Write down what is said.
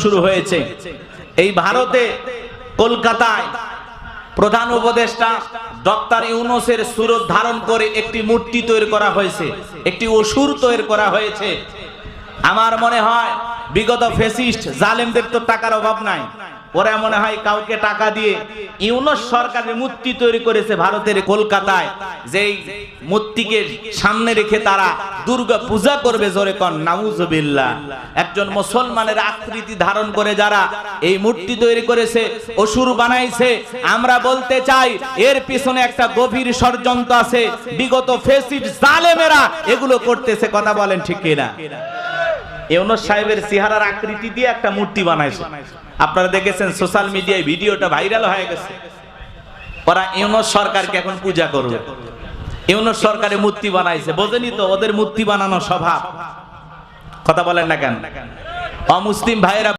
শুরু হয়েছে। এই ভারতে কলকাতায় প্রধান উপদেষ্টা ডক্টর ইউনূসের সুরত ধারণ করে একটি মূর্তি তৈরি করা হয়েছে, একটি অসুর তৈরি করা হয়েছে। আমার মনে হয় বিগত ফ্যাসিস্ট জালেমদের তো টাকার অভাব নাই, ওরা মনে হয় কাউকে টাকা দিয়ে ইউনূস সরকারের মূর্তি তৈরি করেছে ভারতের কলকাতায়, যেই মূর্তিকে সামনে রেখে তারা দুর্গা পূজা করবে। জোরে কোন নাউজুবিল্লাহ। একজন মুসলমানের আকৃতি ধারণ করে যারা এই মূর্তি তৈরি করেছে, অসুর বানাইছে, আমরা বলতে চাই এর পিছনে একটা গভীর ষড়যন্ত্র আছে। বিগত ফ্যাসিস্ট জালেমেরা এগুলো করতেছে। কথা বলেন ঠিক কিনা? ইউনূস সাহেবের চেহারার আকৃতি দিয়ে একটা মূর্তি বানাইছে, আপনারা দেখেছেন সোশ্যাল মিডিয়ায়, ভিডিওটা ভাইরাল হয়ে গেছে। ওরা ইউনূস সরকারকে এখন পূজা করবে, ইউনূস সরকারের মূর্তি বানাইছে। বোঝেনি তো ওদের মূর্তি বানানো স্বভাব। কথা বলেন না কেন? অমুসলিম ভাইয়েরা